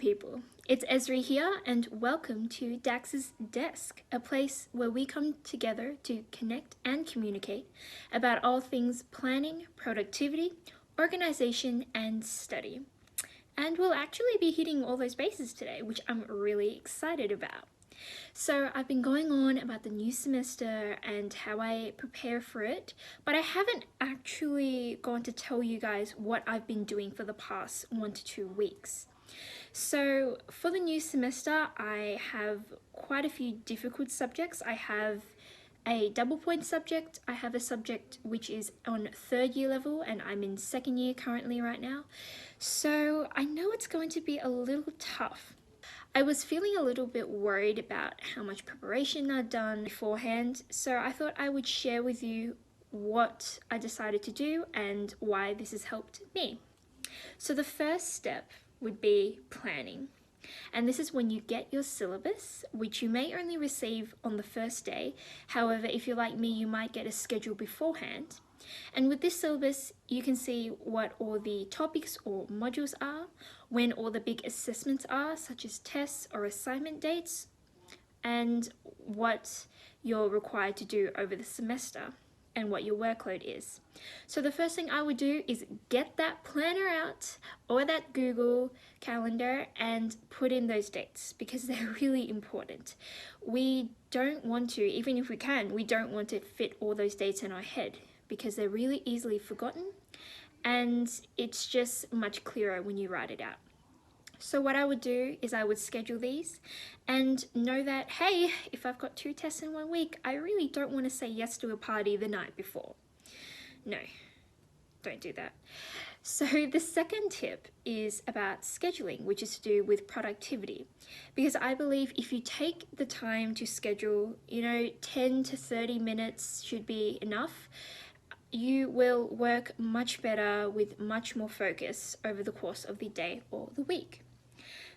people. It's Esri here, and welcome to Dax's Desk, a place where we come together to connect and communicate about all things planning, productivity, organization, and study. And we'll actually be hitting all those bases today, which I'm really excited about. So I've been going on about the new semester and how I prepare for it, but I haven't actually gone to tell you guys what I've been doing for the past 1 to 2 weeks. So for the new semester, I have quite a few difficult subjects. I have a double point subject. I have a subject which is on 3rd year level, and I'm in 2nd year currently right now. So I know it's going to be a little tough. I was feeling a little bit worried about how much preparation I'd done beforehand, so I thought I would share with you what I decided to do and why this has helped me. So the first step would be planning. And this is when you get your syllabus, which you may only receive on the first day. However, if you're like me, you might get a schedule beforehand. And with this syllabus, you can see what all the topics or modules are, when all the big assessments are, such as tests or assignment dates, and what you're required to do over the semester and what your workload is. So the first thing I would do is get that planner out or that Google Calendar and put in those dates because they're really important. We don't want to, even if we can, we don't want to fit all those dates in our head because they're really easily forgotten, and it's just much clearer when you write it out. So what I would do is I would schedule these and know that, hey, if I've got 2 tests in 1 week, I really don't want to say yes to a party the night before. No, don't do that. So the second tip is about scheduling, which is to do with productivity. Because I believe if you take the time to schedule, 10 to 30 minutes should be enough, you will work much better with much more focus over the course of the day or the week.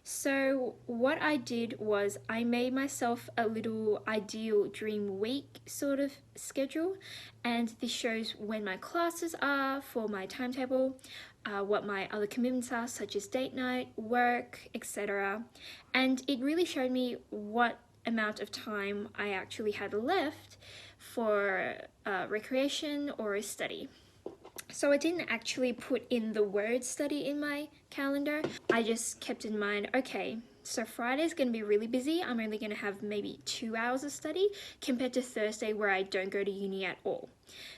So what I did was I made myself a little ideal dream week sort of schedule, and this shows when my classes are for my timetable, what my other commitments are, such as date night, work, etc. And it really showed me what amount of time I actually had left for recreation or study. So I didn't actually put in the word study in my calendar. I just kept in mind, okay, so Friday's going to be really busy. I'm only going to have maybe 2 hours of study compared to Thursday where I don't go to uni at all.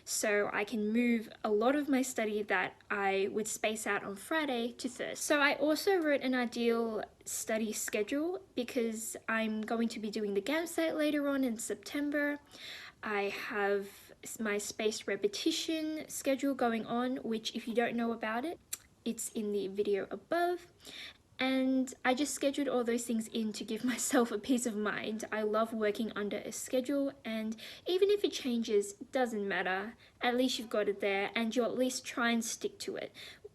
So I can move a lot of my study that I would space out on Friday to Thursday. So I also wrote an ideal study schedule because I'm going to be doing the GAMP site later on in September. I have my spaced repetition schedule going on, which if you don't know about it, it's in the video above. And I just scheduled all those things in to give myself a peace of mind. I love working under a schedule, and even if it changes, it doesn't matter. At least you've got it there, and you'll at least try and stick to it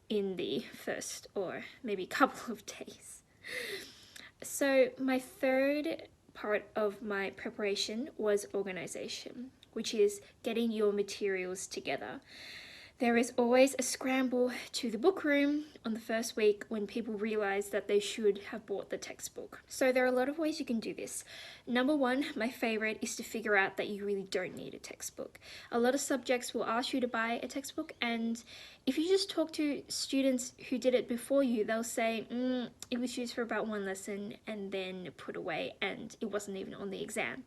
in the first or maybe couple of days. So my third part of my preparation was organization, which is getting your materials together. There is always a scramble to the book room on the first week when people realize that they should have bought the textbook. So there are a lot of ways you can do this. Number one, my favorite, is to figure out that you really don't need a textbook. A lot of subjects will ask you to buy a textbook, and if you just talk to students who did it before you, they'll say, it was used for about 1 lesson and then put away, and it wasn't even on the exam.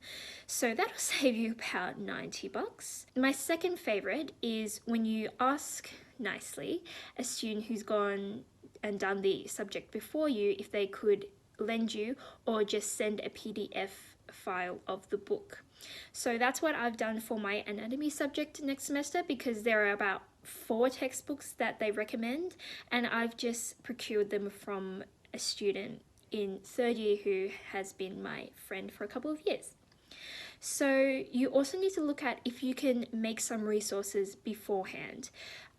So that'll save you about $90. My second favorite is when you ask nicely a student who's gone and done the subject before you if they could lend you or just send a PDF file of the book. So that's what I've done for my anatomy subject next semester, because there are about 4 textbooks that they recommend, and I've just procured them from a student in 3rd year who has been my friend for a couple of years. So you also need to look at if you can make some resources beforehand.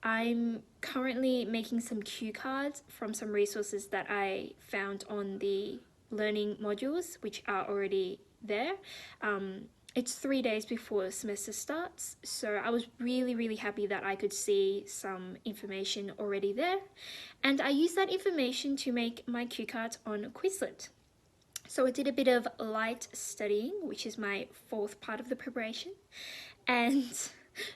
I'm currently making some cue cards from some resources that I found on the learning modules, which are already there. it's 3 days before the semester starts, so I was really happy that I could see some information already there, and I used that information to make my cue cards on Quizlet. So I did a bit of light studying, which is my fourth part of the preparation, and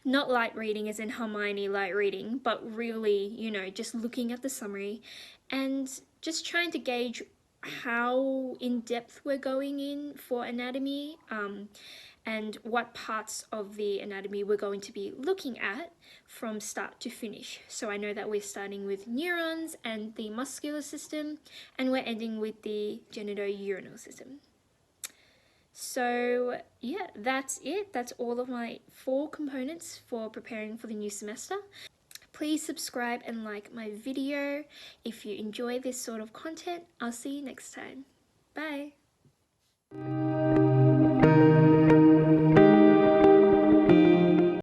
not light reading as in Hermione light reading, but really, just looking at the summary and just trying to gauge how in depth we're going in for anatomy, and what parts of the anatomy we're going to be looking at from start to finish. So I know that we're starting with neurons and the muscular system, and we're ending with the genitourinary system. So yeah, that's it. That's all of my 4 components for preparing for the new semester. Please subscribe and like my video if you enjoy this sort of content. I'll see you next time. Bye.